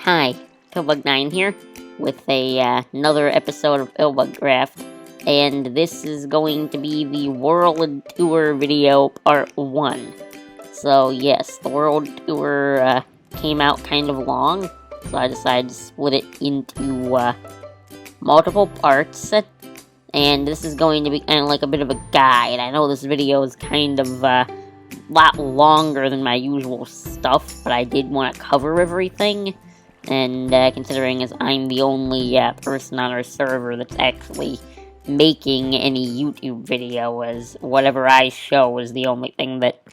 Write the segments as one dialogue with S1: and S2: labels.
S1: Hi, PillbugCraft here, with another episode of PillbugCraft, and this is going to be the World Tour video part 1. So yes, the World Tour came out kind of long, so I decided to split it into multiple parts, and this is going to be kind of like a bit of a guide. I know this video is kind of a lot longer than my usual stuff, but I did want to cover everything. And considering as I'm the only person on our server that's actually making any YouTube video, as whatever I show is the only thing that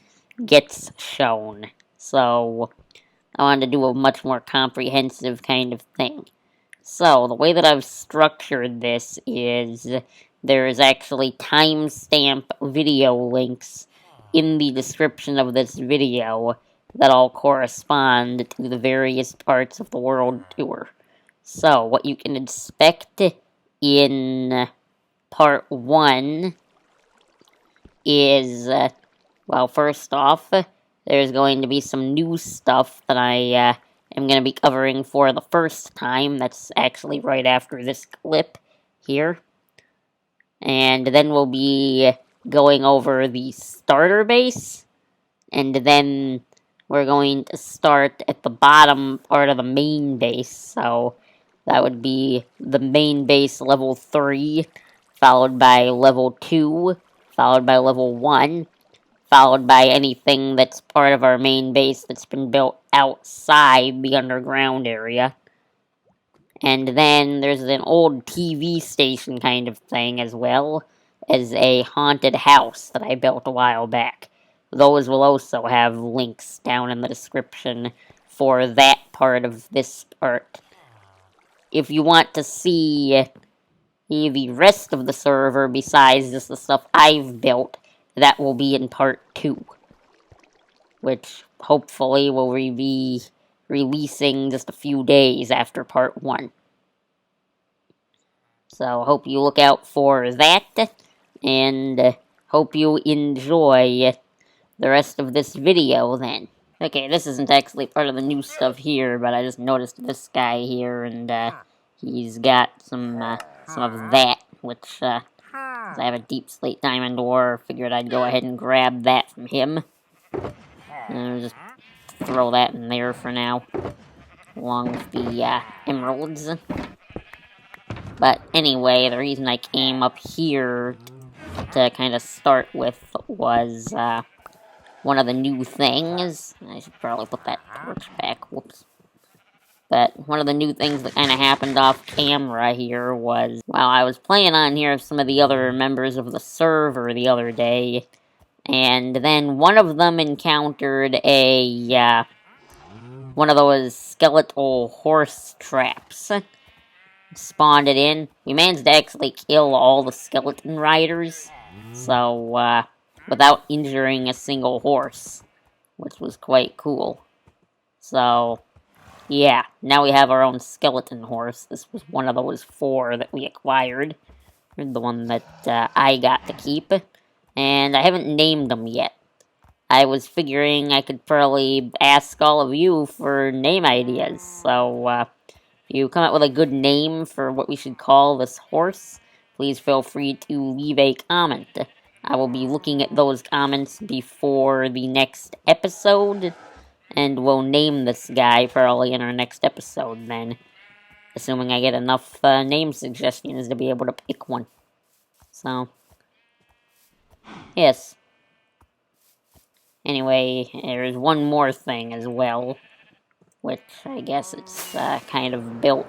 S1: gets shown. So I wanted to do a much more comprehensive kind of thing. So the way that I've structured this is there is actually timestamp video links in the description of this video that all correspond to the various parts of the World Tour. So, what you can expect in part 1 is, well, first off, there's going to be some new stuff that I am going to be covering for the first time. That's actually right after this clip here. And then we'll be going over the starter base, and then we're going to start at the bottom part of the main base, so that would be the main base level 3, followed by level 2, followed by level 1, followed by anything that's part of our main base that's been built outside the underground area. And then there's an old TV station kind of thing, as well as a haunted house that I built a while back. Those will also have links down in the description for that part of this part. If you want to see the rest of the server besides just the stuff I've built, that will be in part 2. Which hopefully will be releasing just a few days after part 1. So hope you look out for that, and hope you enjoy the rest of this video, then. Okay, this isn't actually part of the new stuff here, but I just noticed this guy here, and he's got some of that, which, since I have a deep slate diamond ore, figured I'd go ahead and grab that from him. And just throw that in there for now, along with the emeralds. But anyway, the reason I came up here to kind of start with was, one of the new things. I should probably put that torch back, whoops. But one of the new things that kind of happened off camera here was, while I was playing on here with some of the other members of the server the other day, and then one of them encountered a, one of those skeletal horse traps. Spawned it in. We managed to actually kill all the skeleton riders, so, without injuring a single horse, which was quite cool. So, yeah, now we have our own skeleton horse. This was one of those 4 that we acquired. The one that I got to keep, and I haven't named them yet. I was figuring I could probably ask all of you for name ideas, so, if you come up with a good name for what we should call this horse, please feel free to leave a comment. I will be looking at those comments before the next episode, and we'll name this guy probably in our next episode then, assuming I get enough name suggestions to be able to pick one. So, yes. Anyway, there's one more thing as well, which I guess it's kind of built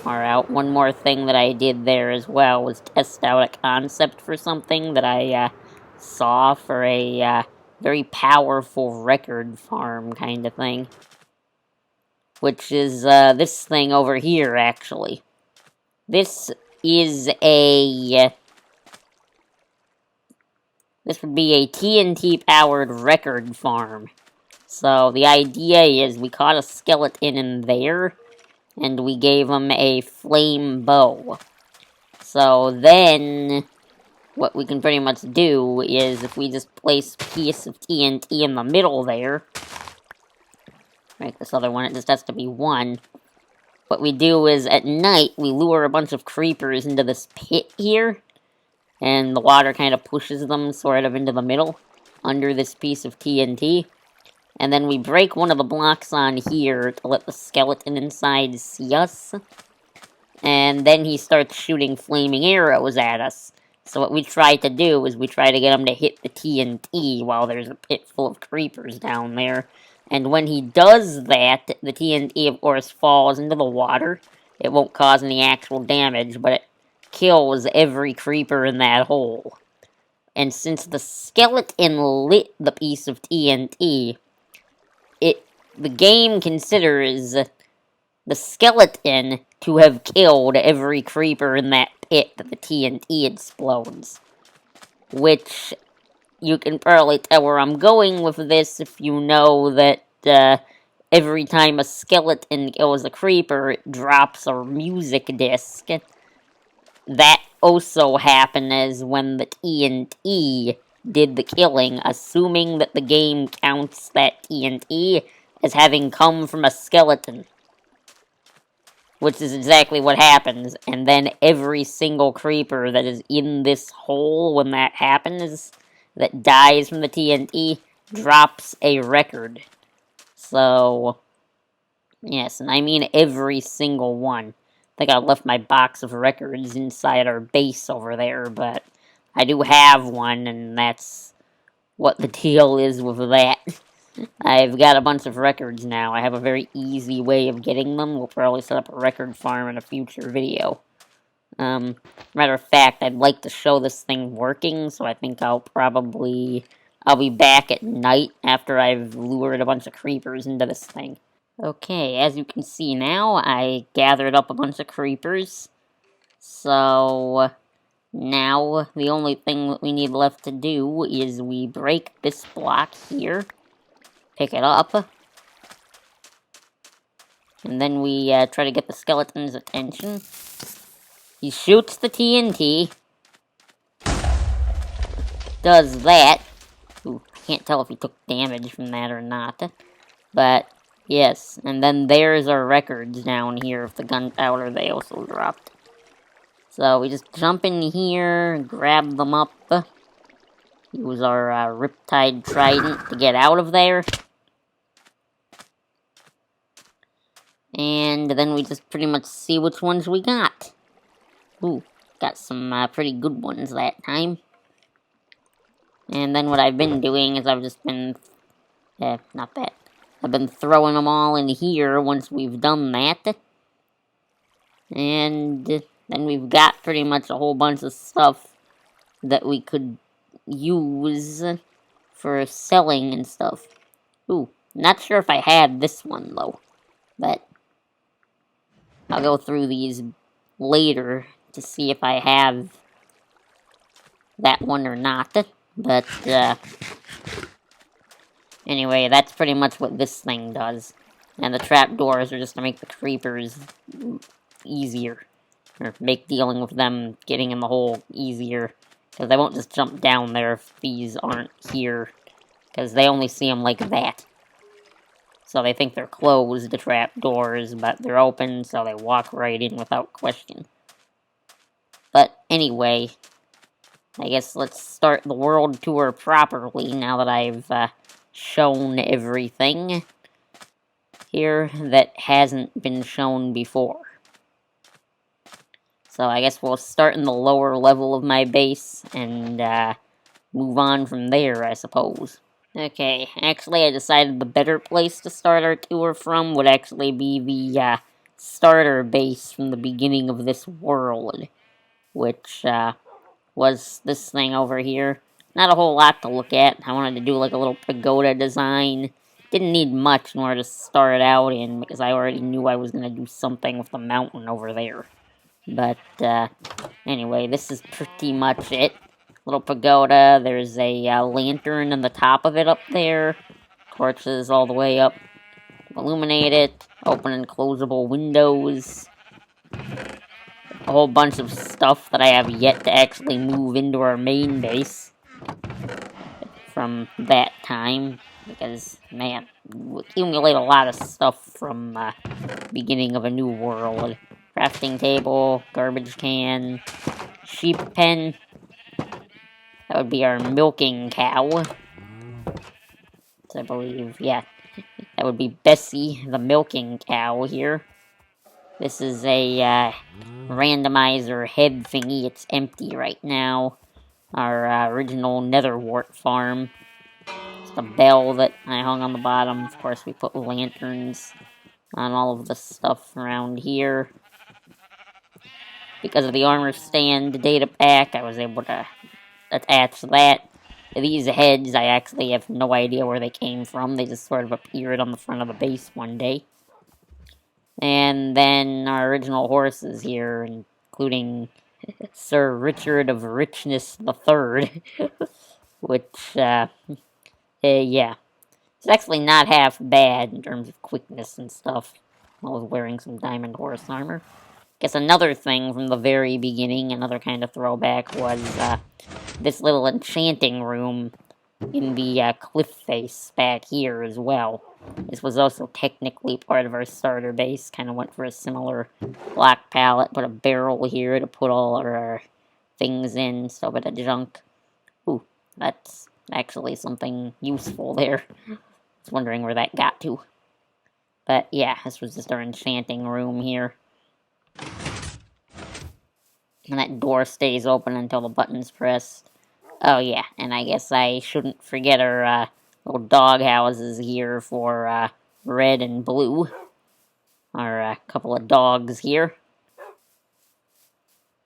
S1: far out. One more thing that I did there as well was test out a concept for something that I saw for a very powerful record farm kind of thing. Which is this thing over here, actually. This is a... This would be a TNT-powered record farm. So the idea is we caught a skeleton in there, and we gave him a flame bow. So then, what we can pretty much do is, if we just place a piece of TNT in the middle there, make this other one. It just has to be one. What we do is, at night, we lure a bunch of creepers into this pit here, and the water kind of pushes them sort of into the middle, under this piece of TNT. And then we break one of the blocks on here to let the skeleton inside see us. And then he starts shooting flaming arrows at us. So what we try to do is we try to get him to hit the TNT while there's a pit full of creepers down there. And when he does that, the TNT, of course, falls into the water. It won't cause any actual damage, but it kills every creeper in that hole. And since the skeleton lit the piece of TNT, the game considers the skeleton to have killed every creeper in that pit that the TNT explodes. Which, you can probably tell where I'm going with this if you know that every time a skeleton kills a creeper, it drops a music disc. That also happens when the TNT did the killing, assuming that the game counts that TNT as having come from a skeleton. Which is exactly what happens, and then every single creeper that is in this hole when that happens, that dies from the TNT, drops a record. So, yes, and I mean every single one. I think I left my box of records inside our base over there, but I do have one, and that's what the deal is with that. I've got a bunch of records now. I have a very easy way of getting them. We'll probably set up a record farm in a future video. Matter of fact, I'd like to show this thing working, so I think I'll be back at night after I've lured a bunch of creepers into this thing. Okay, as you can see now, I gathered up a bunch of creepers. So, now the only thing that we need left to do is we break this block here. Pick it up, and then we try to get the skeleton's attention. He shoots the TNT, does that. Ooh, I can't tell if he took damage from that or not, but yes, and then there's our records down here of the gunpowder they also dropped. So we just jump in here, grab them up, use our Riptide Trident to get out of there. And then we just pretty much see which ones we got. Ooh, got some pretty good ones that time. And then what I've been doing is I've just been... not that. I've been throwing them all in here once we've done that. And then we've got pretty much a whole bunch of stuff that we could use for selling and stuff. Ooh, not sure if I had this one, though. But I'll go through these later to see if I have that one or not. But, anyway, that's pretty much what this thing does. And the trapdoors are just to make the creepers easier. Or make dealing with them getting in the hole easier. Because they won't just jump down there if these aren't here. Because they only see them like that. So they think they're closed, the trapdoors, but they're open, so they walk right in without question. But anyway, I guess let's start the world tour properly now that I've shown everything here that hasn't been shown before. So I guess we'll start in the lower level of my base and move on from there, I suppose. Okay, actually I decided the better place to start our tour from would actually be the starter base from the beginning of this world, which was this thing over here. Not a whole lot to look at. I wanted to do like a little pagoda design. Didn't need much in order to start out in, because I already knew I was going to do something with the mountain over there. But anyway, this is pretty much it. Little pagoda, there's a lantern on the top of it up there. Torches all the way up. Illuminate it. Open and closable windows. A whole bunch of stuff that I have yet to actually move into our main base from that time. because, man, we accumulate a lot of stuff from beginning of a new world. Crafting table, garbage can, sheep pen. That would be our milking cow. I believe, yeah. That would be Bessie, the milking cow here. This is a randomizer head thingy. It's empty right now. Our original netherwart farm. It's the bell that I hung on the bottom. Of course, we put lanterns on all of the stuff around here. Because of the armor stand data pack, I was able to attach that. These heads, I actually have no idea where they came from. They just sort of appeared on the front of the base one day. And then our original horses here, including Sir Richard of Richness III, which, yeah. It's actually not half bad in terms of quickness and stuff. I was wearing some diamond horse armor. Guess another thing from the very beginning, another kind of throwback, was this little enchanting room in the cliff face back here as well. This was also technically part of our starter base. Kind of went for a similar block palette. Put a barrel here to put all our things in, so a bit of junk. Ooh, that's actually something useful there. I was wondering where that got to. But yeah, this was just our enchanting room here. And that door stays open until the button's pressed. Oh yeah, and I guess I shouldn't forget our little dog houses here for red and blue. Our couple of dogs here.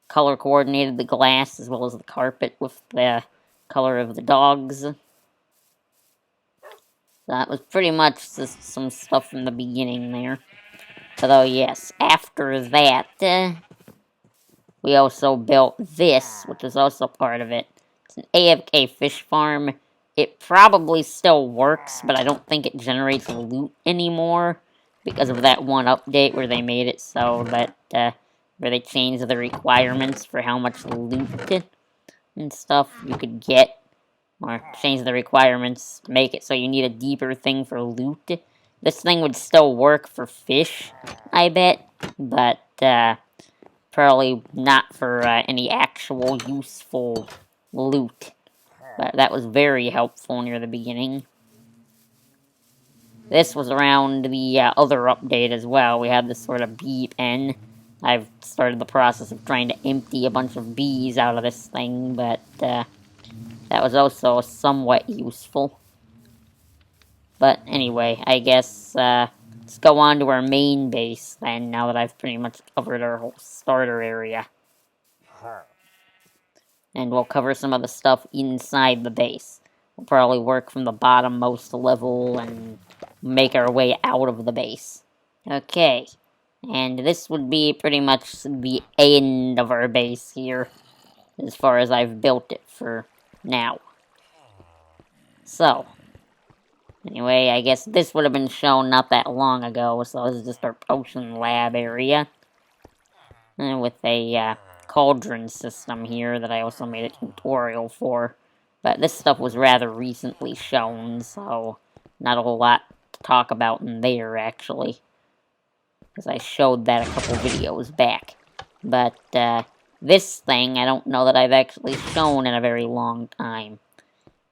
S1: Color coordinated the glass as well as the carpet with the color of the dogs. That was pretty much just some stuff from the beginning there. Although, yes, after that, we also built this, which is also part of it. It's an AFK fish farm. It probably still works, but I don't think it generates loot anymore because of that one update where they made it so that, where they changed the requirements for how much loot and stuff you could get. Or change the requirements to make it so you need a deeper thing for loot. This thing would still work for fish, I bet, but probably not for any actual useful loot. But that was very helpful near the beginning. This was around the other update as well. We had this sort of bee pen. I've started the process of trying to empty a bunch of bees out of this thing, but that was also somewhat useful. But anyway, I guess let's go on to our main base then, now that I've pretty much covered our whole starter area. And we'll cover some of the stuff inside the base. We'll probably work from the bottommost level and make our way out of the base. Okay, and this would be pretty much the end of our base here, as far as I've built it for now. So, anyway, I guess this would have been shown not that long ago, so this is just our potion lab area. And with a cauldron system here that I also made a tutorial for. But this stuff was rather recently shown, so not a whole lot to talk about in there, actually. Because I showed that a couple videos back. But this thing, I don't know that I've actually shown in a very long time.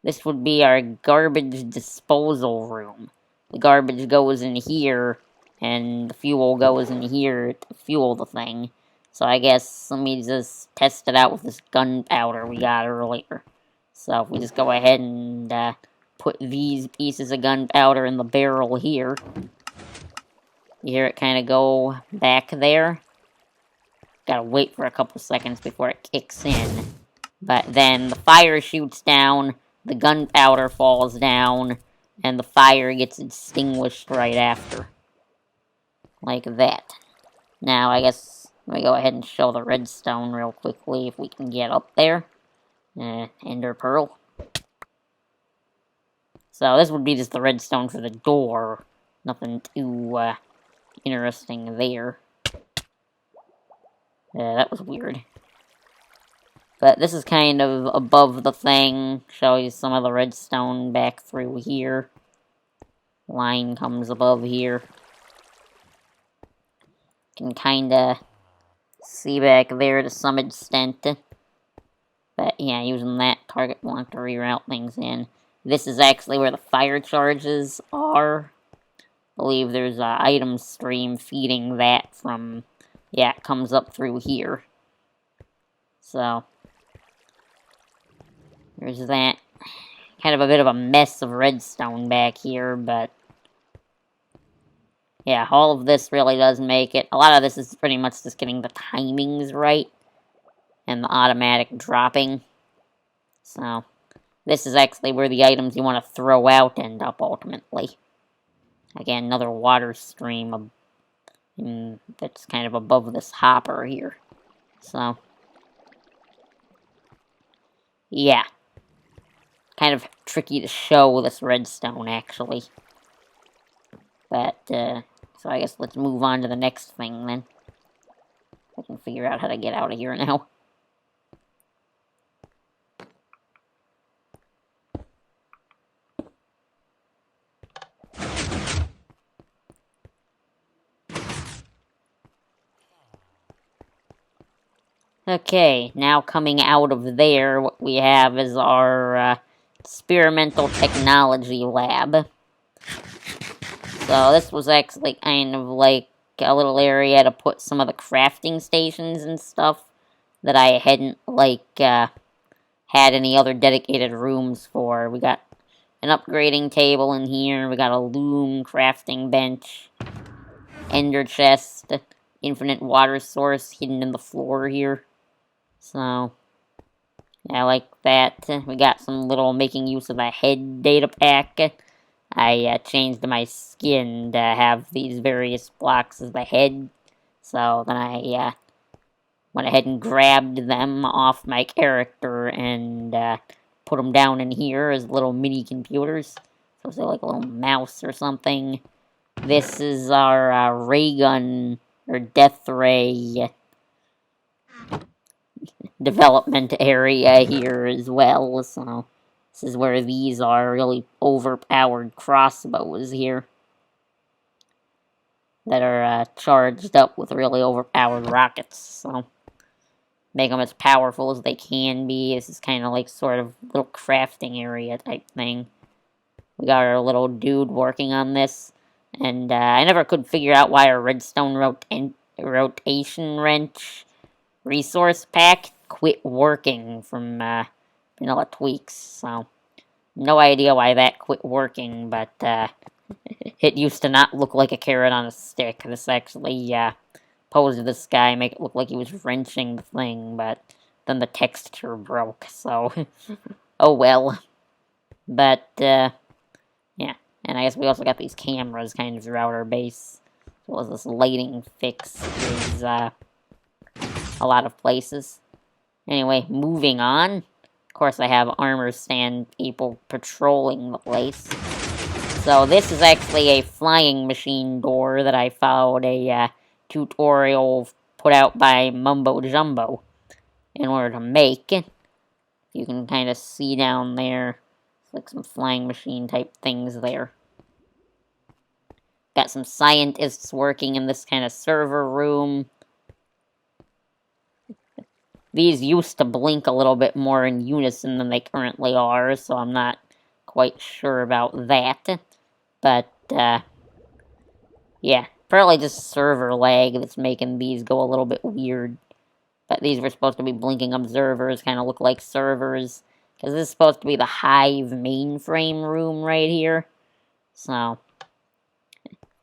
S1: This would be our garbage disposal room. The garbage goes in here, and the fuel goes in here to fuel the thing. So I guess let me just test it out with this gunpowder we got earlier. So if we just go ahead and put these pieces of gunpowder in the barrel here. You hear it kind of go back there. Gotta wait for a couple seconds before it kicks in. But then the fire shoots down, the gunpowder falls down, and the fire gets extinguished right after. Like that. Now, I guess let me go ahead and show the redstone real quickly if we can get up there. Ender pearl. So this would be just the redstone for the door. Nothing too interesting there. That was weird. But this is kind of above the thing. Show you some of the redstone back through here. line comes above here. Can kinda see back there to some extent. But yeah, using that target block to reroute things in. This is actually where the fire charges are. I believe there's an item stream feeding that from... Yeah, it comes up through here. So, there's that. Kind of a bit of a mess of redstone back here, but... Yeah, all of this really does make it. A lot of this is pretty much just getting the timings right. And the automatic dropping. So, this is actually where the items you want to throw out end up, ultimately. Again, another water stream that's kind of above this hopper here. So, yeah. Kind of tricky to show this redstone, actually. But, so I guess let's move on to the next thing, then. I can figure out how to get out of here now. Okay, now coming out of there, what we have is our experimental technology lab. So this was actually kind of like a little area to put some of the crafting stations and stuff that I hadn't, like, had any other dedicated rooms for. We got an upgrading table in here, we got a loom, crafting bench, ender chest, infinite water source hidden in the floor here. So, yeah, I like that. We got some little making use of a head data pack. I changed my skin to have these various blocks as the head. So then I went ahead and grabbed them off my character and put them down in here as little mini computers. So say like a little mouse or something. This is our ray gun or death ray development area here as well, so this is where these are really overpowered crossbows here that are charged up with really overpowered rockets, so make them as powerful as they can be. This is kind of like sort of little crafting area type thing. We got our little dude working on this, and I never could figure out why our redstone rotation wrench resource pack quit working from vanilla tweaks, so no idea why that quit working, but it used to not look like a carrot on a stick. This actually posed this guy, make it look like he was wrenching the thing, but then the texture broke, so oh well. But yeah, and I guess we also got these cameras kind of throughout our base, as well as this lighting fix is a lot of places. Anyway, moving on. Of course, I have armor stand people patrolling the place. So this is actually a flying machine door that I followed a tutorial put out by Mumbo Jumbo in order to make. You can kind of see down there, it's like some flying machine type things there. Got some scientists working in this kind of server room. These used to blink a little bit more in unison than they currently are, so I'm not quite sure about that. But, yeah, probably just server lag that's making these go a little bit weird. But these were supposed to be blinking observers, kind of look like servers. Because this is supposed to be the Hive mainframe room right here. So,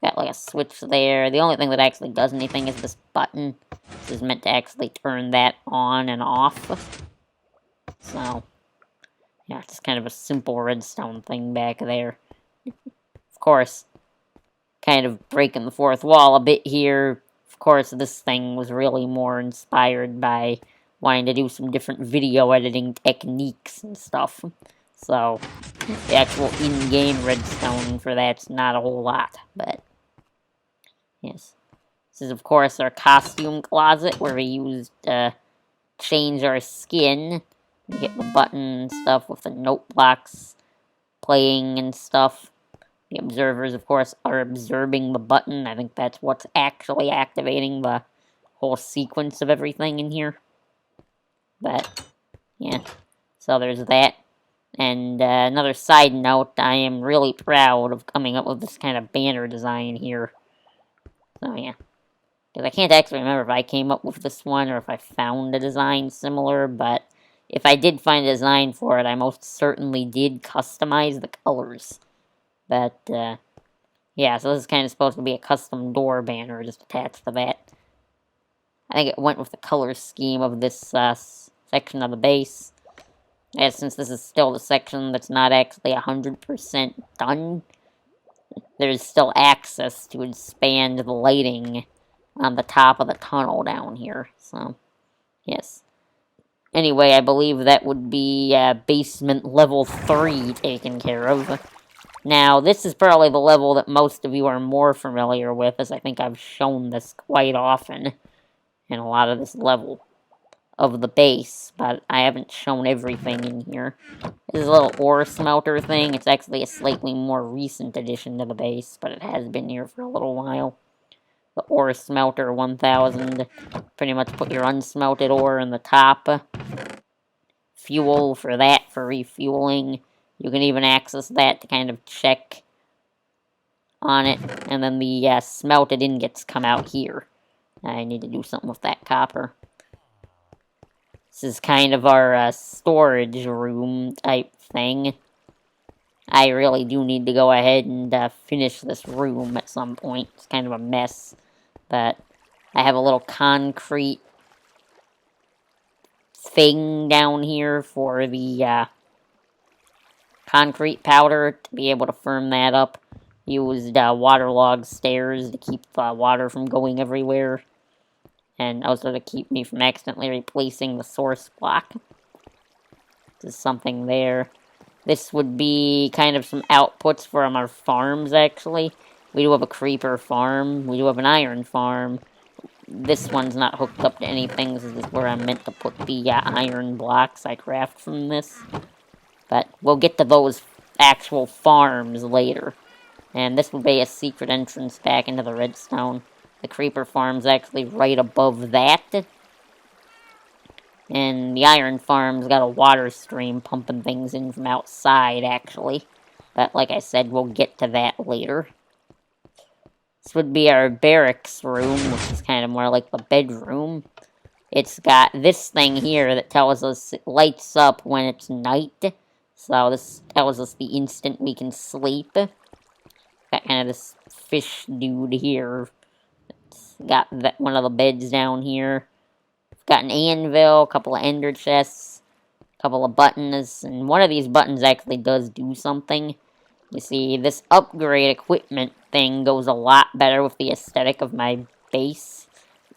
S1: got like a switch there. The only thing that actually does anything is this button. This is meant to actually turn that on and off. So, yeah, it's kind of a simple redstone thing back there. Of course, kind of breaking the fourth wall a bit here. Of course, this thing was really more inspired by wanting to do some different video editing techniques and stuff. So, the actual in-game redstone for that's not a whole lot, but yes. This is, of course, our costume closet, where we used to change our skin. We get the button and stuff with the note blocks playing and stuff. The observers, of course, are observing the button. I think that's what's actually activating the whole sequence of everything in here. But, yeah. So there's that. And another side note, I am really proud of coming up with this kind of banner design here. So, yeah. Because I can't actually remember if I came up with this one or if I found a design similar, but if I did find a design for it, I most certainly did customize the colors. But, yeah, so this is kind of supposed to be a custom door banner just attached to that. I think it went with the color scheme of this section of the base. And since this is still the section that's not actually 100% done, there's still access to expand the lighting on the top of the tunnel down here. So, yes. Anyway, I believe that would be basement level 3 taken care of. Now, this is probably the level that most of you are more familiar with, as I think I've shown this quite often in a lot of this level of the base, but I haven't shown everything in here. This is a little ore smelter thing. It's actually a slightly more recent addition to the base, but it has been here for a little while. The ore smelter 1000. Pretty much put your unsmelted ore in the top. Fuel for that, for refueling. You can even access that to kind of check on it. And then the smelted ingots come out here. I need to do something with that copper. This is kind of our storage room type thing. I really do need to go ahead and finish this room at some point. It's kind of a mess. But I have a little concrete thing down here for the concrete powder to be able to firm that up. Used waterlogged stairs to keep water from going everywhere. And also to keep me from accidentally replacing the source block. There's something there. This would be kind of some outputs from our farms, actually. We do have a creeper farm. We do have an iron farm. This one's not hooked up to anything. This is where I'm meant to put the iron blocks I craft from this. But we'll get to those actual farms later. And this will be a secret entrance back into the redstone. The creeper farm's actually right above that. And the iron farm's got a water stream pumping things in from outside, actually. But like I said, we'll get to that later. This would be our barracks room, which is kind of more like the bedroom. It's got this thing here that tells us it lights up when it's night. So this tells us the instant we can sleep. Got kind of this fish dude here. It's got one of the beds down here. Got an anvil, a couple of ender chests, a couple of buttons, and one of these buttons actually does do something. You see, this upgrade equipment thing goes a lot better with the aesthetic of my base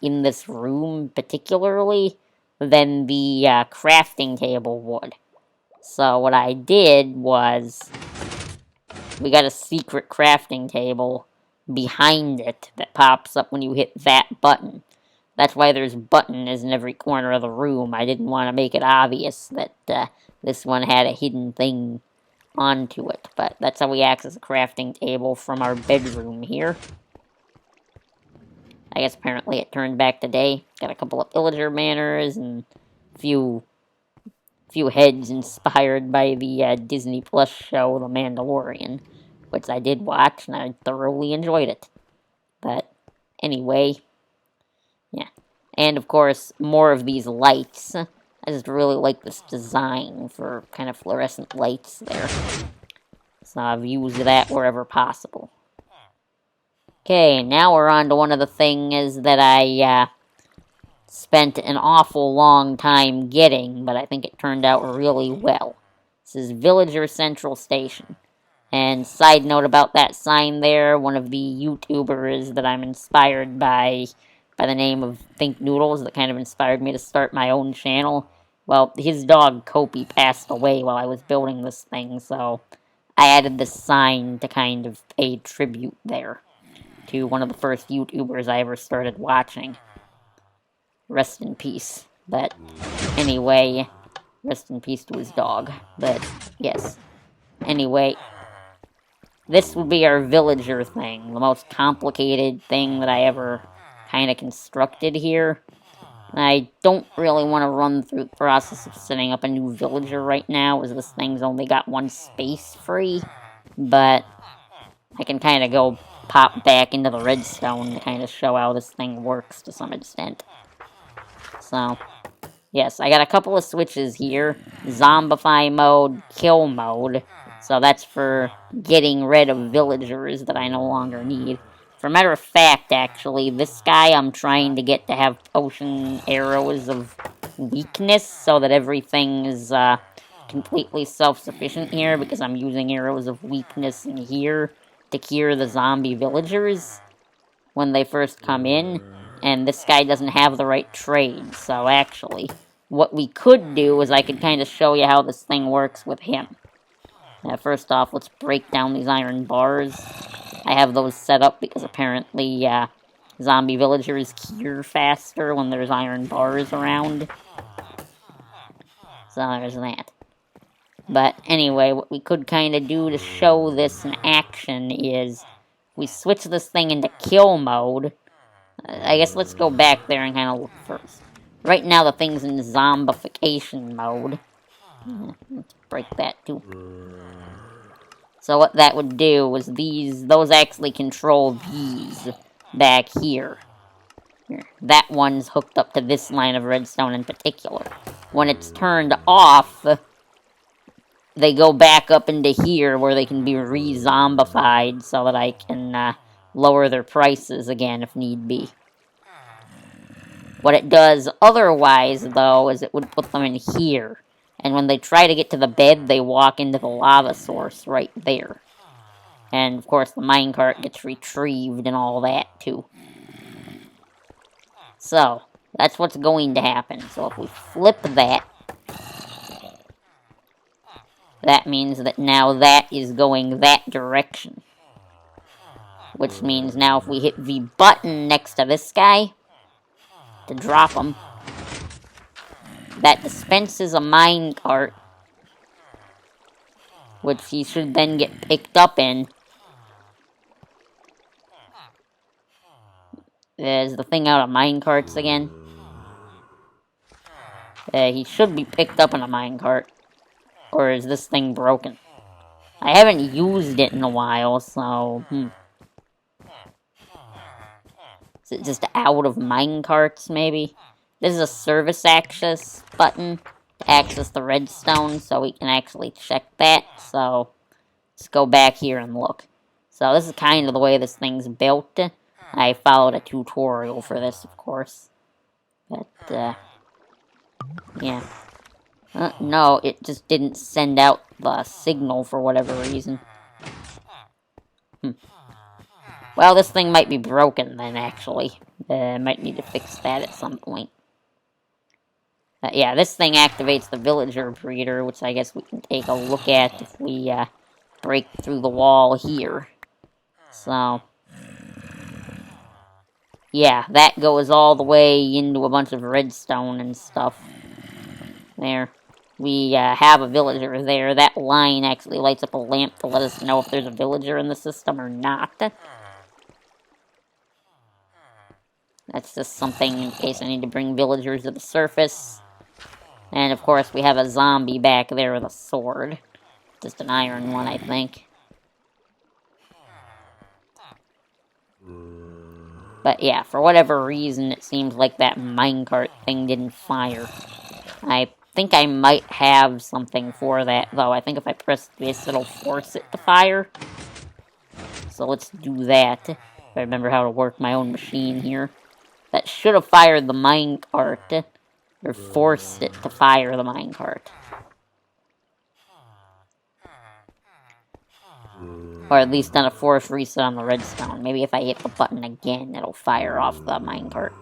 S1: in this room, particularly, than the crafting table would. So what I did was, we got a secret crafting table behind it that pops up when you hit that button. That's why there's buttons in every corner of the room. I didn't want to make it obvious that this one had a hidden thing onto it. But that's how we access a crafting table from our bedroom here. I guess apparently it turned back today. Got a couple of villager banners and a few heads inspired by the Disney Plus show, The Mandalorian, which I did watch and I thoroughly enjoyed it. But anyway... yeah. And, of course, more of these lights. I just really like this design for kind of fluorescent lights there. So I've used that wherever possible. Okay, now we're on to one of the things that I spent an awful long time getting, but I think it turned out really well. This is Villager Central Station. And side note about that sign there, one of the YouTubers that I'm inspired by the name of Think Noodles, that kind of inspired me to start my own channel. Well, his dog, Kopi, passed away while I was building this thing, so I added this sign to kind of pay tribute there to one of the first YouTubers I ever started watching. Rest in peace. But anyway, rest in peace to his dog. But yes. Anyway, this would be our villager thing, the most complicated thing that I ever kind of constructed here. I don't really want to run through the process of setting up a new villager right now, as this thing's only got one space free, but I can kind of go pop back into the redstone to kind of show how this thing works to some extent. So, yes, I got a couple of switches here. Zombify mode, kill mode. So that's for getting rid of villagers that I no longer need. For a matter of fact, actually, this guy I'm trying to get to have potion arrows of weakness so that everything is completely self-sufficient here, because I'm using arrows of weakness in here to cure the zombie villagers when they first come in, and this guy doesn't have the right trade. So actually, what we could do is I could kind of show you how this thing works with him. First off, let's break down these iron bars. I have those set up because apparently zombie villagers cure faster when there's iron bars around. So there's that. But anyway, what we could kind of do to show this in action is we switch this thing into kill mode. I guess let's go back there and kind of look first. Right now the thing's in zombification mode. Let's break that too. So what that would do is those actually control these back here. That one's hooked up to this line of redstone in particular. When it's turned off, they go back up into here where they can be re-zombified so that I can lower their prices again if need be. What it does otherwise, though, is it would put them in here. And when they try to get to the bed, they walk into the lava source right there. And, of course, the minecart gets retrieved and all that, too. So, that's what's going to happen. So if we flip that, that means that now that is going that direction. Which means now if we hit the button next to this guy to drop him, that dispenses a minecart, which he should then get picked up in. Is the thing out of minecarts again? He should be picked up in a minecart. Or is this thing broken? I haven't used it in a while, so... Is it just out of minecarts, maybe? This is a service access button to access the redstone, so we can actually check that. So, let's go back here and look. So, this is kind of the way this thing's built. I followed a tutorial for this, of course. But, yeah. No, it just didn't send out the signal for whatever reason. Well, this thing might be broken then, actually. Might need to fix that at some point. Yeah, this thing activates the villager breeder, which I guess we can take a look at if we break through the wall here. So, yeah, that goes all the way into a bunch of redstone and stuff. There. We have a villager there. That line actually lights up a lamp to let us know if there's a villager in the system or not. That's just something in case I need to bring villagers to the surface. And of course we have a zombie back there with a sword. Just an iron one, I think. But yeah, for whatever reason, it seems like that minecart thing didn't fire. I think I might have something for that, though. I think if I press this, it'll force it to fire. So let's do that. If I remember how to work my own machine here. That should have fired the minecart. Or forced it to fire the minecart. Or at least done a force reset on the redstone. Maybe if I hit the button again, it'll fire off the minecart.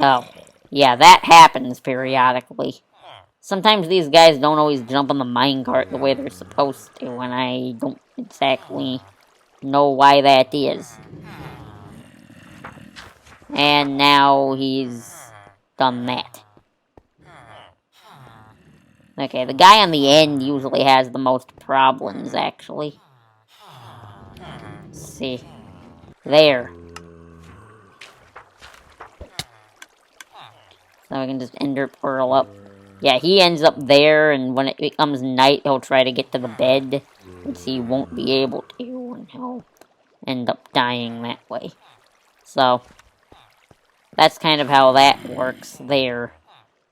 S1: Oh, yeah, that happens periodically. Sometimes these guys don't always jump on the minecart the way they're supposed to, and I don't exactly know why that is. And now he's done that. Okay, the guy on the end usually has the most problems, actually. Let's see. There. So we can just ender pearl up. Yeah, he ends up there, and when it becomes night, he'll try to get to the bed, which he won't be able to, and he'll end up dying that way. So, that's kind of how that works there.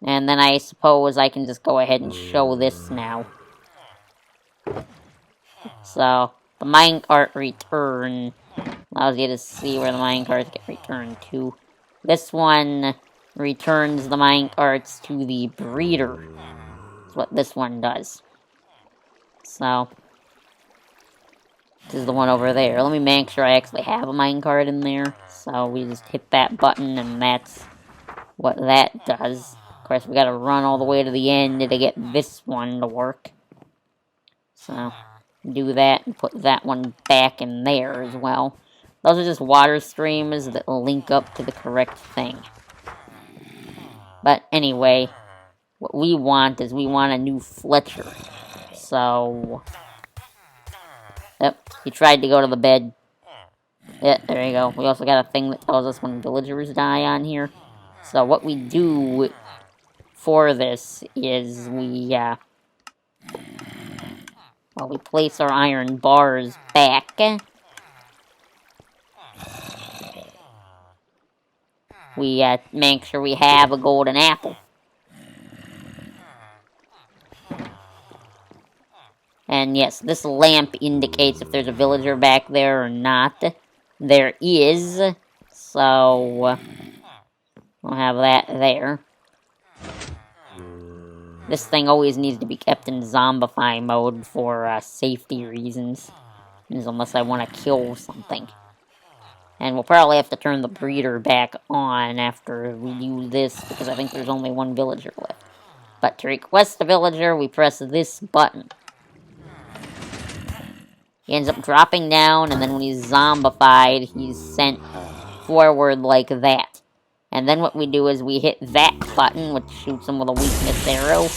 S1: And then I suppose I can just go ahead and show this now. So, the minecart return allows you to see where the minecarts get returned to. This one returns the minecarts to the breeder. That's what this one does. So, this is the one over there. Let me make sure I actually have a minecart in there. So, we just hit that button, and that's what that does. Of course, we gotta run all the way to the end to get this one to work. So, do that and put that one back in there as well. Those are just water streams that link up to the correct thing. But anyway, what we want is we want a new Fletcher. So, yep, he tried to go to the bed. Yeah, there you go. We also got a thing that tells us when villagers die on here. So what we do for this is we place our iron bars back. We make sure we have a golden apple. And yes, this lamp indicates if there's a villager back there or not. There is, so we'll have that there. This thing always needs to be kept in zombify mode for safety reasons. Unless I want to kill something. And we'll probably have to turn the breeder back on after we use this, because I think there's only one villager left. But to request a villager, we press this button. He ends up dropping down, and then when he's zombified, he's sent forward like that. And then what we do is we hit that button, which shoots him with a weakness arrow.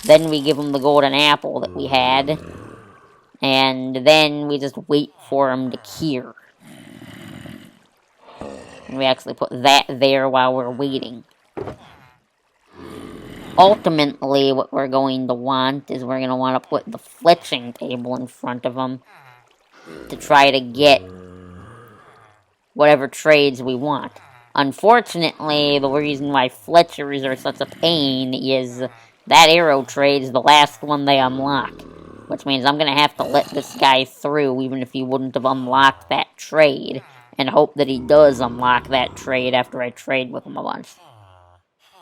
S1: Then we give him the golden apple that we had. And then we just wait for him to cure. And we actually put that there while we're waiting. Ultimately, what we're going to want is we're going to want to put the fletching table in front of him to try to get whatever trades we want. Unfortunately, the reason why Fletchers are such a pain is that arrow trade's the last one they unlock. Which means I'm going to have to let this guy through even if he wouldn't have unlocked that trade. And hope that he does unlock that trade after I trade with him a bunch.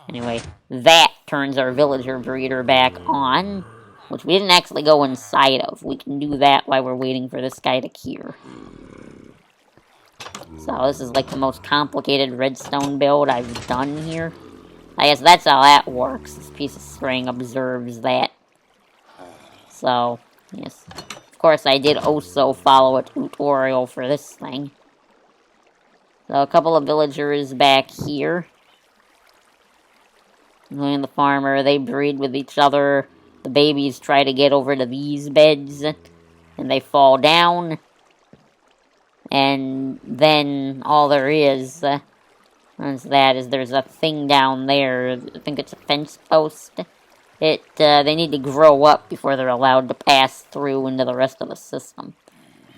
S1: Anyway, that turns our villager breeder back on. Which we didn't actually go inside of. We can do that while we're waiting for this guy to cure. So this is like the most complicated redstone build I've done here. I guess that's how that works. This piece of string observes that. So, yes. Of course, I did also follow a tutorial for this thing. So, a couple of villagers back here. And the farmer, they breed with each other. The babies try to get over to these beds. And they fall down. And then all there is there's a thing down there. I think it's a fence post. They need to grow up before they're allowed to pass through into the rest of the system.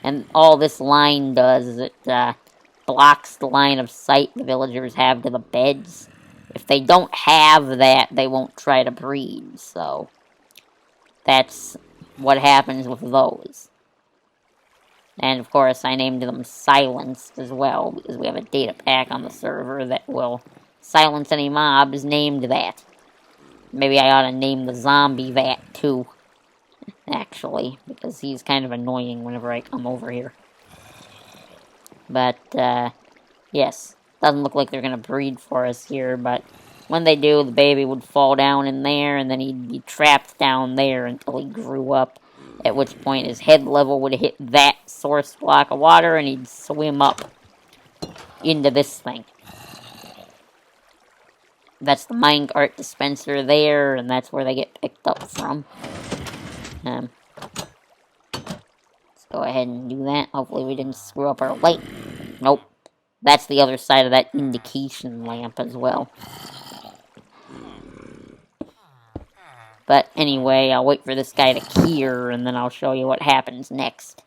S1: And all this line does is it blocks the line of sight the villagers have to the beds. If they don't have that, they won't try to breed. So that's what happens with those. And of course, I named them Silenced as well, because we have a data pack on the server that will silence any mobs named that. Maybe I ought to name the zombie that too, actually, because he's kind of annoying whenever I come over here. But, yes, doesn't look like they're going to breed for us here, but when they do, the baby would fall down in there, and then he'd be trapped down there until he grew up. At which point his head level would hit that source block of water, and he'd swim up into this thing. that's the minecart dispenser there, and that's where they get picked up from. Let's go ahead and do that. Hopefully we didn't screw up our light. Nope. That's the other side of that indication lamp as well. But anyway, I'll wait for this guy to clear, and then I'll show you what happens next.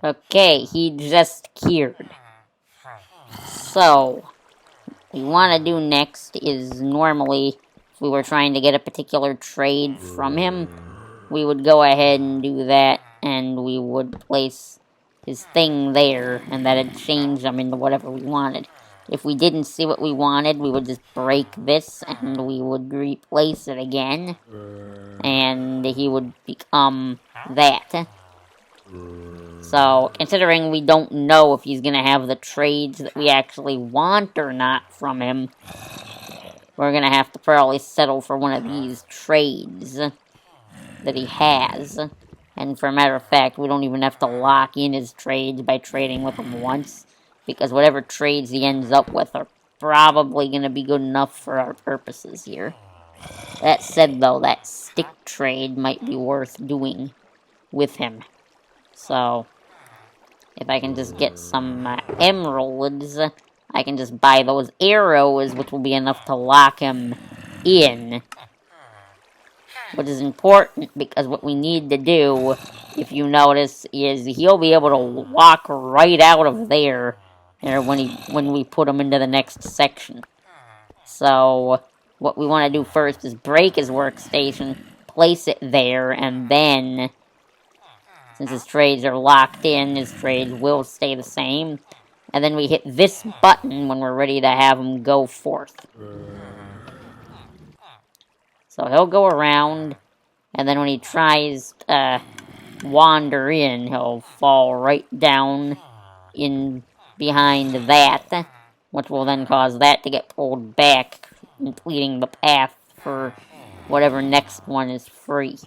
S1: Okay, he just cured. So, what we want to do next is normally, if we were trying to get a particular trade from him, we would go ahead and do that, and we would place his thing there, and that'd change them into whatever we wanted. If we didn't see what we wanted, we would just break this, and we would replace it again, and he would become that. So, considering we don't know if he's going to have the trades that we actually want or not from him, we're going to have to probably settle for one of these trades that he has. And for a matter of fact, we don't even have to lock in his trades by trading with him once, because whatever trades he ends up with are probably going to be good enough for our purposes here. That said, though, that stick trade might be worth doing with him. So, if I can just get some emeralds, I can just buy those arrows, which will be enough to lock him in. Which is important, because what we need to do, if you notice, is he'll be able to walk right out of there when we put him into the next section. So, what we want to do first is break his workstation, place it there, and then, since his trades are locked in, his trades will stay the same. And then we hit this button when we're ready to have him go forth. So he'll go around, and then when he tries to wander in, he'll fall right down in behind that, which will then cause that to get pulled back, completing the path for whatever next one is free.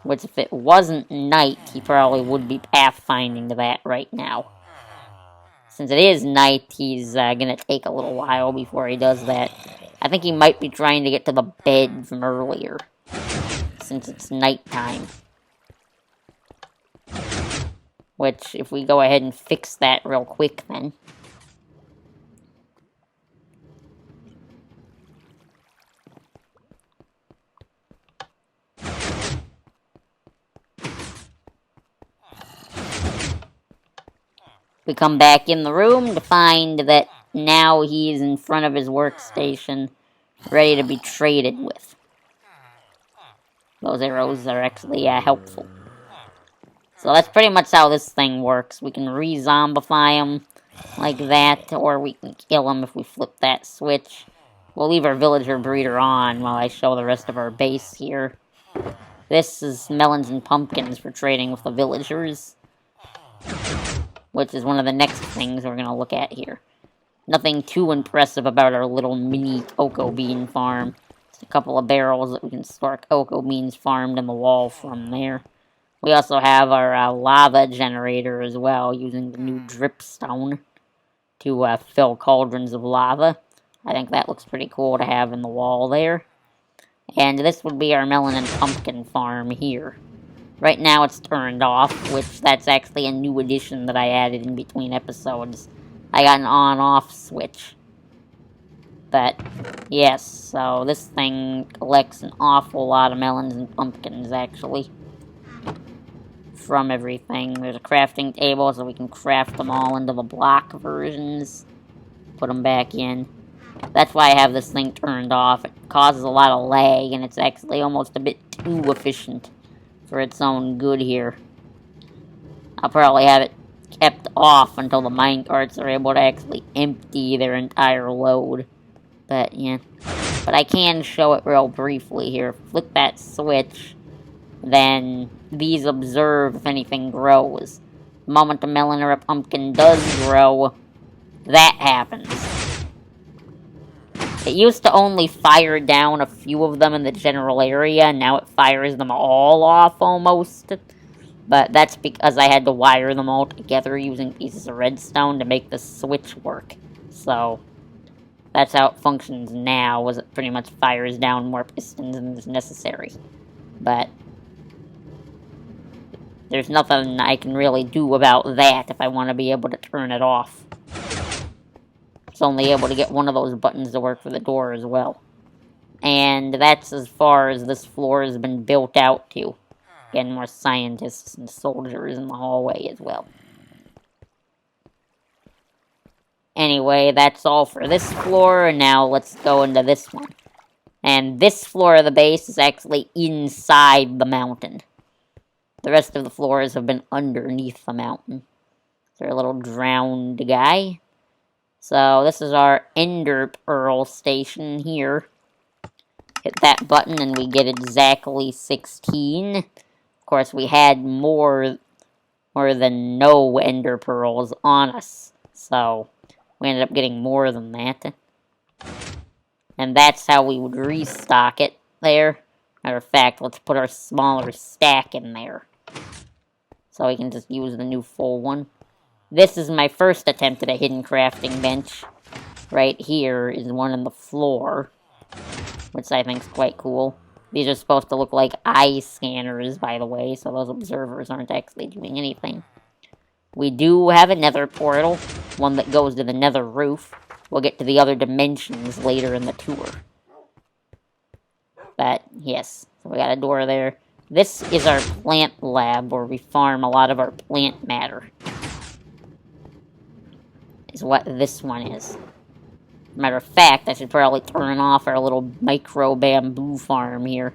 S1: Which, if it wasn't night, he probably would be pathfinding to that right now. Since it is night, he's gonna take a little while before he does that. I think he might be trying to get to the bed from earlier, since it's nighttime. Which, if we go ahead and fix that real quick, then. We come back in the room to find that now he's in front of his workstation, ready to be traded with. Those arrows are actually helpful. So that's pretty much how this thing works. We can re-zombify him like that, or we can kill him if we flip that switch. We'll leave our villager breeder on while I show the rest of our base here. This is melons and pumpkins for trading with the villagers, which is one of the next things we're going to look at here. Nothing too impressive about our little mini cocoa bean farm. Just a couple of barrels that we can store cocoa beans farmed in the wall from there. We also have our lava generator as well, using the new dripstone to fill cauldrons of lava. I think that looks pretty cool to have in the wall there. And this would be our melon and pumpkin farm here. Right now it's turned off, which that's actually a new addition that I added in between episodes. I got an on-off switch. But, yes, so this thing collects an awful lot of melons and pumpkins, actually, from everything. There's a crafting table, so we can craft them all into the block versions. Put them back in. That's why I have this thing turned off. It causes a lot of lag, and it's actually almost a bit too efficient for its own good here. I'll probably have it kept off until the minecarts are able to actually empty their entire load. But, yeah. but I can show it real briefly here. Flick that switch, then these observe if anything grows. The moment a melon or a pumpkin does grow, that happens. It used to only fire down a few of them in the general area, and now it fires them all off almost. But that's because I had to wire them all together using pieces of redstone to make the switch work. So, that's how it functions now, was it pretty much fires down more pistons than is necessary. But there's nothing I can really do about that if I want to be able to turn it off. It's only able to get one of those buttons to work for the door as well. And that's as far as this floor has been built out to. Getting more scientists and soldiers in the hallway as well. Anyway, that's all for this floor, and now let's go into this one. And this floor of the base is actually inside the mountain. The rest of the floors have been underneath the mountain. They're a little drowned guy. So this is our Ender Pearl station here. Hit that button and we get exactly 16. Of course, we had more than no Ender Pearls on us. So we ended up getting more than that. And that's how we would restock it there. Matter of fact, let's put our smaller stack in there. So we can just use the new full one. This is my first attempt at a hidden crafting bench. Right here is one in the floor, which I think is quite cool. These are supposed to look like eye scanners, by the way, so those observers aren't actually doing anything. We do have a nether portal, one that goes to the nether roof. We'll get to the other dimensions later in the tour. But, yes, so we got a door there. This is our plant lab, where we farm a lot of our plant matter. Is what this one is. Matter of fact, I should probably turn off our little micro bamboo farm here.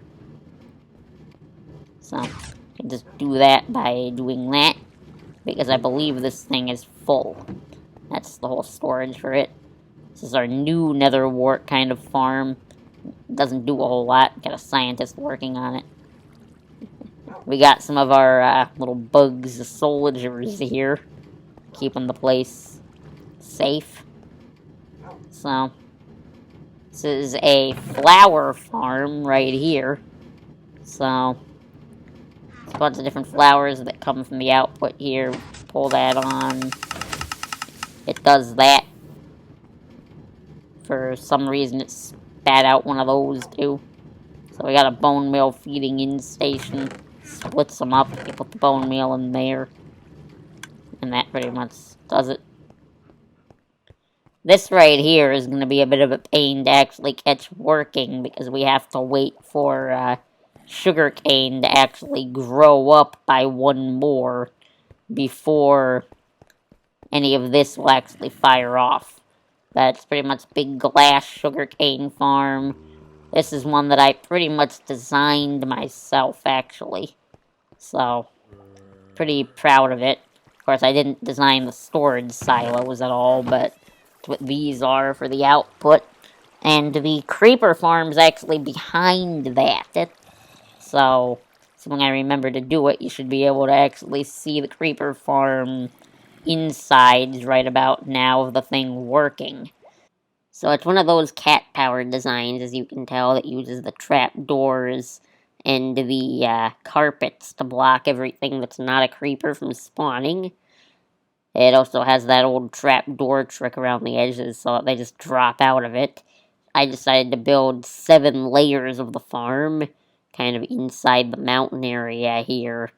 S1: So, I can just do that by doing that. Because I believe this thing is full. That's the whole storage for it. This is our new nether wart kind of farm. Doesn't do a whole lot. Got a scientist working on it. We got some of our little bugs, soldiers here. Keeping the place safe. So, this is a flower farm right here. So, there's a bunch of different flowers that come from the output here. Pull that on. It does that. For some reason, it spat out one of those too. So we got a bone meal feeding in station. Splits them up. You put the bone meal in there. And that pretty much does it. This right here is going to be a bit of a pain to actually catch working, because we have to wait for sugarcane to actually grow up by one more before any of this will actually fire off. That's pretty much big glass sugarcane farm. This is one that I pretty much designed myself, actually. So, pretty proud of it. Of course, I didn't design the storage silos at all, but what these are for the output. And the creeper farm's actually behind that. So, when I remember to do it, you should be able to actually see the creeper farm insides right about now of the thing working. So it's one of those cat-powered designs, as you can tell, that uses the trapdoors and the carpets to block everything that's not a creeper from spawning. It also has that old trapdoor trick around the edges, so they just drop out of it. I decided to build 7 layers of the farm, kind of inside the mountain area here.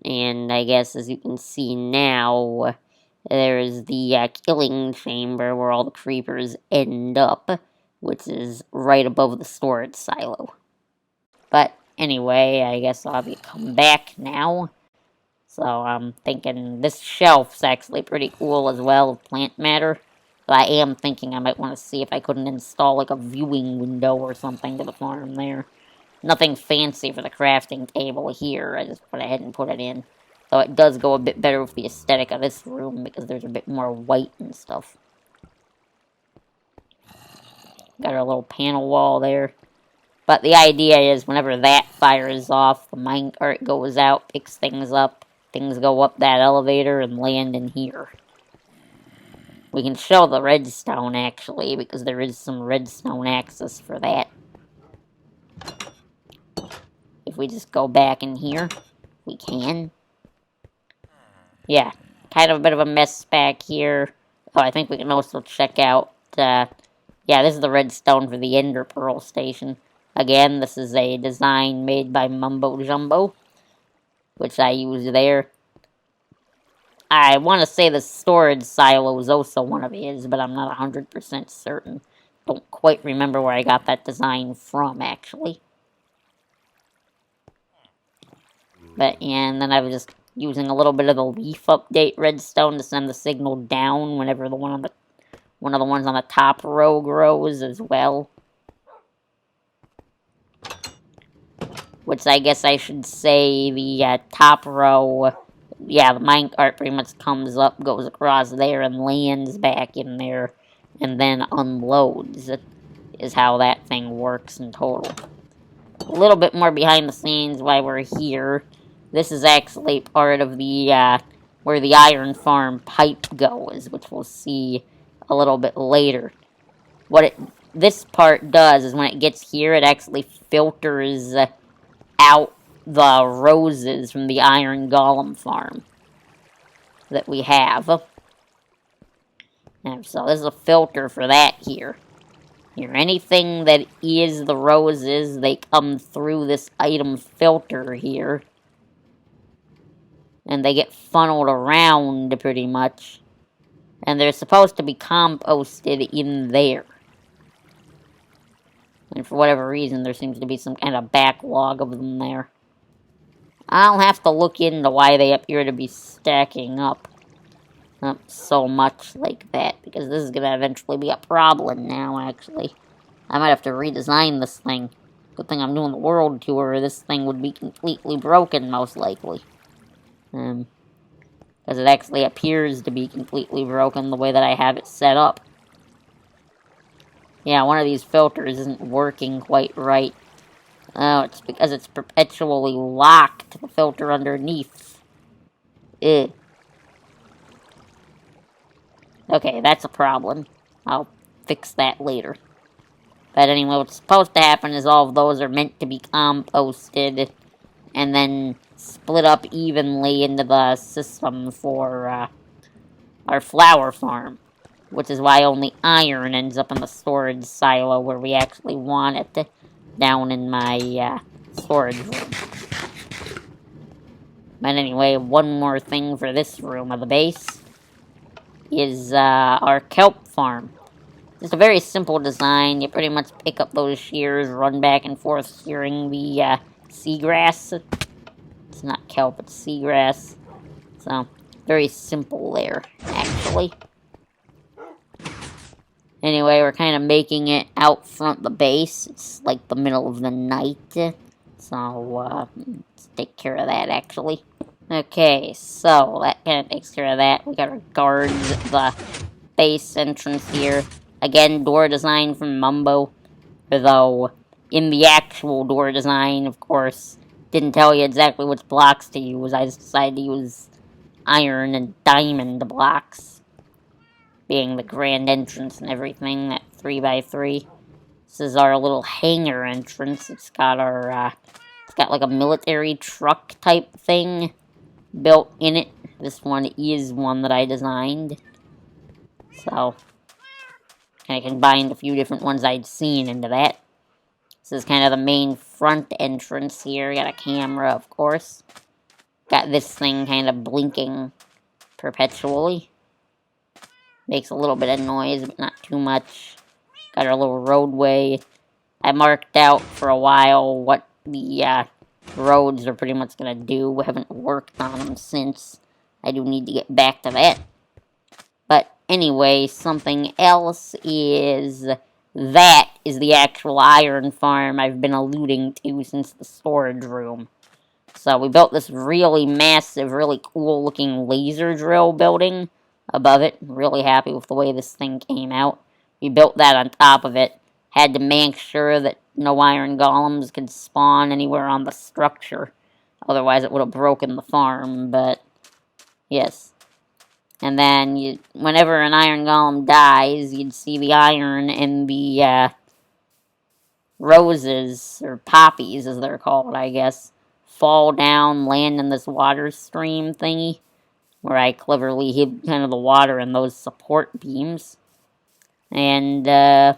S1: And I guess, as you can see now, there's the killing chamber where all the creepers end up, which is right above the storage silo. But anyway, I guess I'll come back now. So I'm thinking this shelf's actually pretty cool as well, of plant matter. But I am thinking I might want to see if I couldn't install like a viewing window or something to the farm there. Nothing fancy for the crafting table here, I just went ahead and put it in. Though it does go a bit better with the aesthetic of this room, because there's a bit more white and stuff. Got our little panel wall there. But the idea is whenever that fires off, the minecart goes out, picks things up, things go up that elevator and land in here. We can show the redstone, actually, because there is some redstone access for that. If we just go back in here, we can. Yeah, kind of a bit of a mess back here. Oh, I think we can also check out, yeah, this is the redstone for the Ender Pearl station. Again, this is a design made by Mumbo Jumbo, which I use there. I want to say the storage silo is also one of his, but I'm not 100% certain. Don't quite remember where I got that design from, actually. But, yeah, and then I was just using a little bit of the leaf update redstone to send the signal down whenever one of the ones on the top row grows as well. Which I guess I should say the top row, yeah, the minecart pretty much comes up, goes across there, and lands back in there, and then unloads, is how that thing works in total. A little bit more behind the scenes why we're here. This is actually part of the, where the iron farm pipe goes, which we'll see a little bit later. This part does is when it gets here, it actually filters out the roses from the iron golem farm that we have. And so there's a filter for that here. Anything that is the roses, they come through this item filter here. And they get funneled around, pretty much. And they're supposed to be composted in there. And for whatever reason, there seems to be some kind of backlog of them there. I'll have to look into why they appear to be stacking up so much like that, because this is going to eventually be a problem now, actually. I might have to redesign this thing. Good thing I'm doing the world tour, or this thing would be completely broken, most likely. Because it actually appears to be completely broken the way that I have it set up. Yeah, one of these filters isn't working quite right. Oh, it's because it's perpetually locked, the filter underneath. Ugh. Okay, that's a problem. I'll fix that later. But anyway, what's supposed to happen is all of those are meant to be composted and then split up evenly into the system for our flower farm. Which is why only iron ends up in the storage silo where we actually want it, down in my storage room. But anyway, one more thing for this room of the base is our kelp farm. Just a very simple design. You pretty much pick up those shears, run back and forth shearing the seagrass. It's not kelp, it's seagrass. So, very simple there, actually. Anyway, we're kind of making it out front the base. It's like the middle of the night. So, let's take care of that, actually. Okay, so that kind of takes care of that. We got our guards at the base entrance here. Again, door design from Mumbo. Though, in the actual door design, of course, didn't tell you exactly which blocks to use. I just decided to use iron and diamond blocks. Being the grand entrance and everything, that 3x3. This is our little hangar entrance. It's got our, it's got like a military truck type thing built in it. This one is one that I designed. So, I combined a few different ones I'd seen into that. This is kind of the main front entrance here. Got a camera, of course. Got this thing kind of blinking perpetually. Makes a little bit of noise, but not too much. Got our little roadway. I marked out for a while what the roads are pretty much going to do. We haven't worked on them since. I do need to get back to that. But anyway, something else is that is the actual iron farm I've been alluding to since the storage room. So we built this really massive, really cool looking laser drill building above it. Really happy with the way this thing came out. We built that on top of it. had to make sure that no iron golems could spawn anywhere on the structure. Otherwise it would have broken the farm, but yes. And then, whenever an iron golem dies, you'd see the iron in the roses, or poppies as they're called, I guess, fall down, land in this water stream thingy, where I cleverly hid kind of the water in those support beams. And then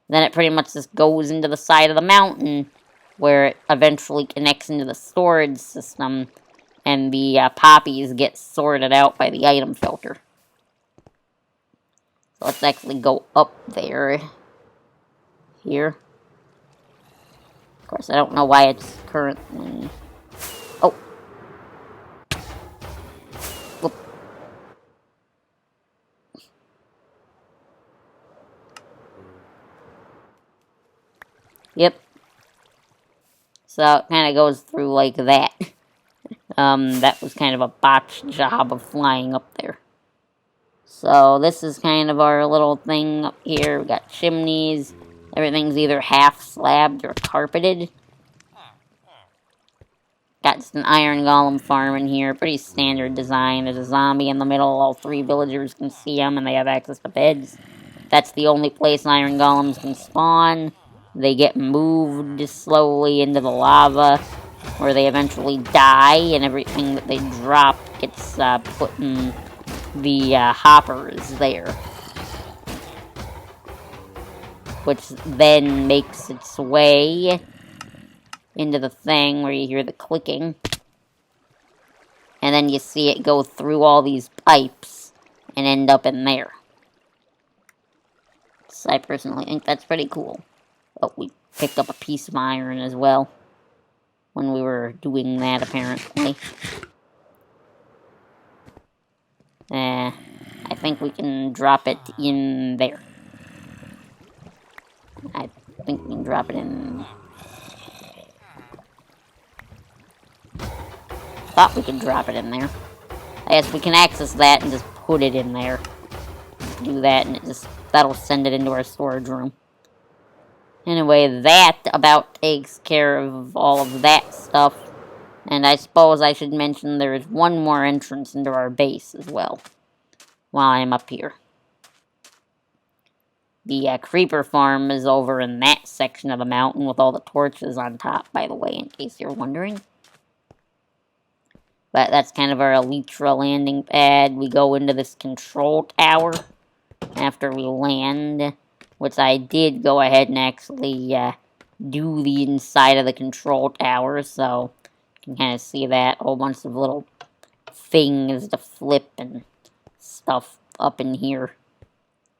S1: it pretty much just goes into the side of the mountain, where it eventually connects into the storage system, and the poppies get sorted out by the item filter. So let's actually go up there. Here. Of course, I don't know why it's currently... Oh! Whoop. Yep. So it kind of goes through like that. That was kind of a botched job of flying up there. So this is kind of our little thing up here. We got chimneys. Everything's either half slabbed or carpeted. Got just an iron golem farm in here. Pretty standard design. There's a zombie in the middle. All 3 villagers can see them and they have access to beds. That's the only place iron golems can spawn. They get moved slowly into the lava, where they eventually die, and everything that they drop gets put in the hoppers there. Which then makes its way into the thing where you hear the clicking. And then you see it go through all these pipes and end up in there. So I personally think that's pretty cool. Oh, we picked up a piece of iron as well when we were doing that, apparently. I think we can drop it in there. I think we can drop it in... Thought we could drop it in there. I guess we can access that and just put it in there. Do that and that'll send it into our storage room. Anyway, that about takes care of all of that stuff. And I suppose I should mention there is one more entrance into our base as well, while I'm up here. The creeper farm is over in that section of the mountain with all the torches on top, by the way, in case you're wondering. But that's kind of our Elytra landing pad. We go into this control tower after we land, which I did go ahead and actually do the inside of the control tower, so you can kind of see that. A whole bunch of little things to flip and stuff up in here.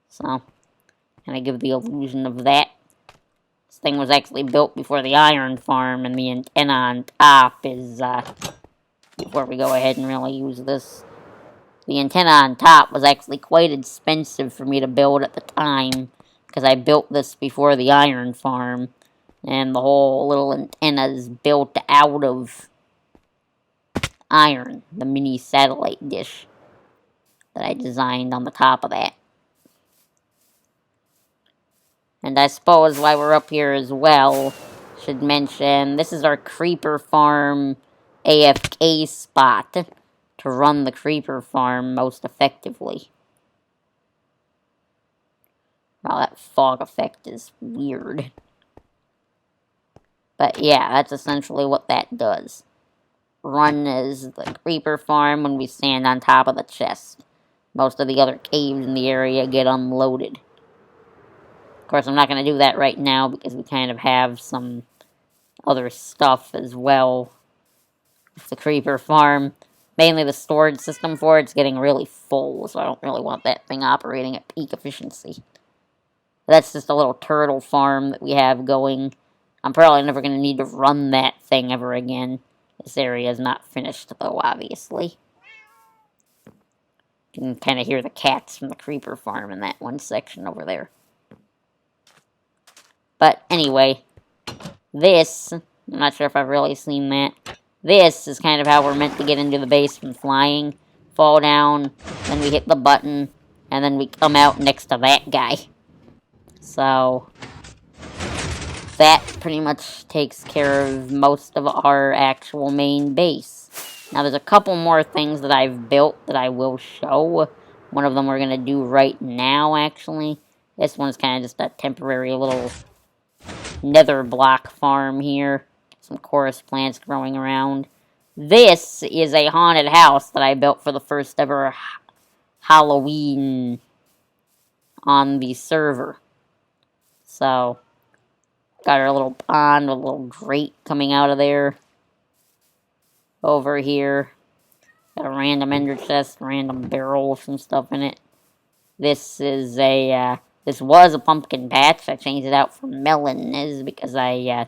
S1: So, kind of give the illusion of that. This thing was actually built before the iron farm, and the antenna on top is... before we go ahead and really use this. The antenna on top was actually quite expensive for me to build at the time, because I built this before the iron farm, and the whole little antenna is built out of iron, the mini satellite dish that I designed on the top of that. And I suppose while we're up here as well, should mention, this is our creeper farm AFK spot to run the creeper farm most effectively. Wow, that fog effect is weird. But yeah, that's essentially what that does. Run as the creeper farm when we stand on top of the chest. Most of the other caves in the area get unloaded. Of course, I'm not going to do that right now because we kind of have some other stuff as well. It's the creeper farm. Mainly the storage system for it's getting really full, so I don't really want that thing operating at peak efficiency. That's just a little turtle farm that we have going. I'm probably never going to need to run that thing ever again. This area is not finished, though, obviously. You can kind of hear the cats from the creeper farm in that one section over there. But anyway, this, I'm not sure if I've really seen that. This is kind of how we're meant to get into the base from flying. Fall down, then we hit the button, and then we come out next to that guy. So that pretty much takes care of most of our actual main base. Now there's a couple more things that I've built that I will show. One of them we're going to do right now, actually. This one's kind of just a temporary little nether block farm here. Some chorus plants growing around. This is a haunted house that I built for the first ever Halloween on the server. So, got our little pond, a little grate coming out of there. Over here. Got a random ender chest, random barrel with some stuff in it. This is a, this was a pumpkin patch. I changed it out for melons because I,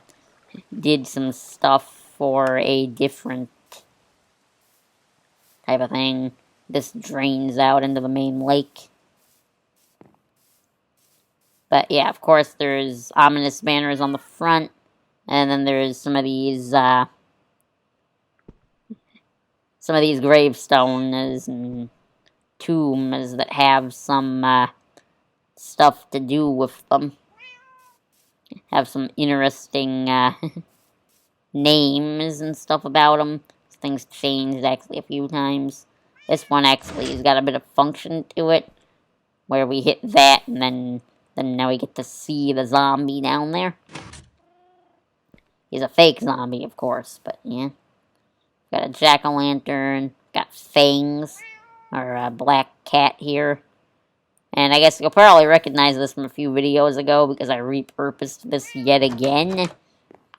S1: did some stuff for a different type of thing. This drains out into the main lake. But yeah, of course, there's ominous banners on the front. And then there's some of these gravestones and tombs that have some stuff to do with them. Have some interesting names and stuff about them. Things changed actually a few times. This one actually has got a bit of function to it, where we hit that and then now we get to see the zombie down there. He's a fake zombie, of course, but yeah. Got a jack-o'-lantern, got fangs, or a black cat here. And I guess you'll probably recognize this from a few videos ago because I repurposed this yet again.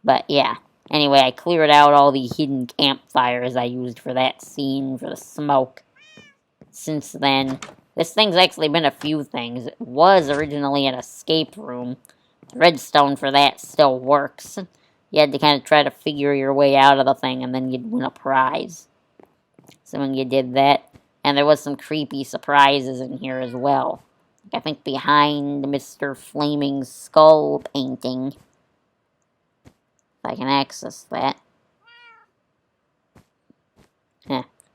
S1: But yeah. Anyway, I cleared out all the hidden campfires I used for that scene, for the smoke. Since then, this thing's actually been a few things. It was originally an escape room. The redstone for that still works. You had to kind of try to figure your way out of the thing, and then you'd win a prize. So when you did that, and there was some creepy surprises in here as well. I think behind Mr. Flaming's skull painting, if I can access that.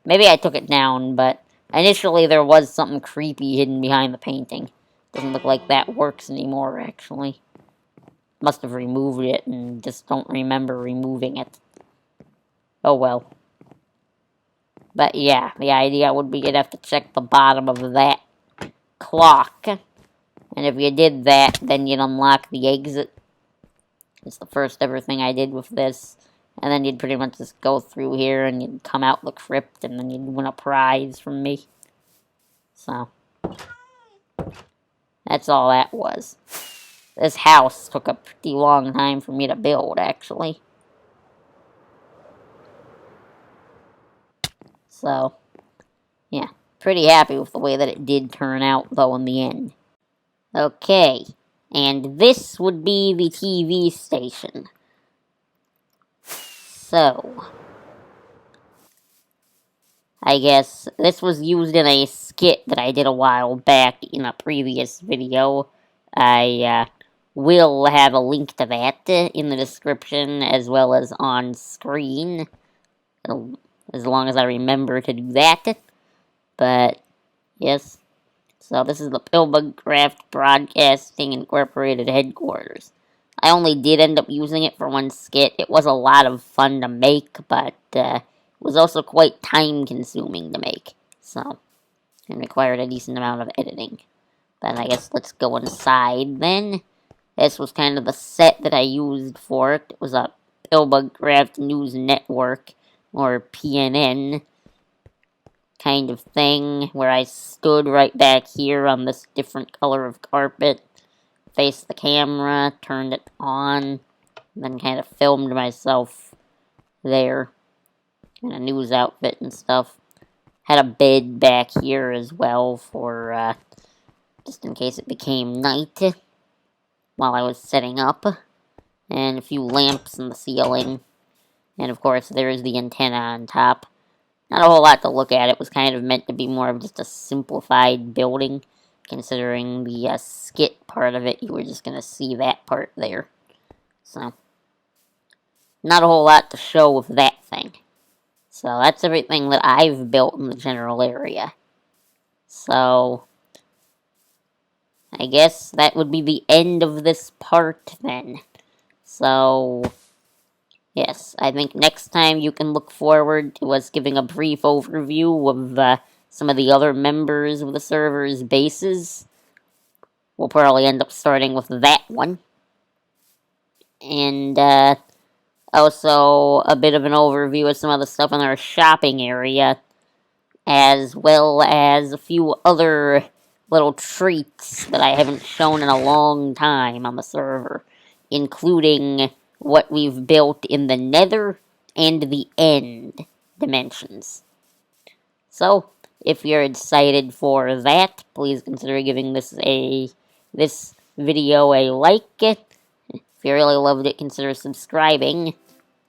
S1: Maybe I took it down, but initially there was something creepy hidden behind the painting. Doesn't look like that works anymore, actually. Must have removed it and just don't remember removing it. Oh well. But yeah, the idea would be you'd have to check the bottom of that clock. And if you did that, then you'd unlock the exit. It's the first ever thing I did with this. And then you'd pretty much just go through here and you'd come out the crypt and then you'd win a prize from me. So, that's all that was. This house took a pretty long time for me to build, actually. So, yeah. Pretty happy with the way that it did turn out, though, in the end. Okay. And this would be the TV station. So, I guess this was used in a skit that I did a while back in a previous video. I will have a link to that in the description as well as on screen. As long as I remember to do that. But, yes. So this is the PillbugCraft Broadcasting Incorporated headquarters. I only did end up using it for one skit. It was a lot of fun to make, but it was also quite time-consuming to make. So, it required a decent amount of editing. But I guess let's go inside then. This was kind of the set that I used for it. It was a PillbugCraft News Network, or PNN, kind of thing, where I stood right back here on this different color of carpet, faced the camera, turned it on, and then kind of filmed myself there in a news outfit and stuff. Had a bed back here as well for, just in case it became night while I was setting up, and a few lamps in the ceiling, and of course there's the antenna on top. Not a whole lot to look at. It was kind of meant to be more of just a simplified building, considering the skit part of it, you were just going to see that part there. So, not a whole lot to show with that thing. So, that's everything that I've built in the general area. So, I I guess that would be the end of this part then. So, yes, I think next time you can look forward to us giving a brief overview of some of the other members of the server's bases. We'll probably end up starting with that one. And also a bit of an overview of some of the stuff in our shopping area, as well as a few other little treats that I haven't shown in a long time on the server, including what we've built in the Nether and the End dimensions. So, if you're excited for that, please consider giving this video a like. If you really loved it, consider subscribing,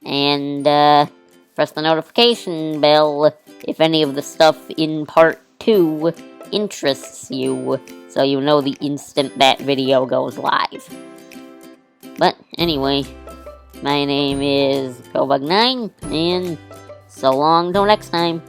S1: and press the notification bell if any of the stuff in part 2 interests you, so you know the instant that video goes live. But anyway, my name is PillbugCraft, and so long till next time.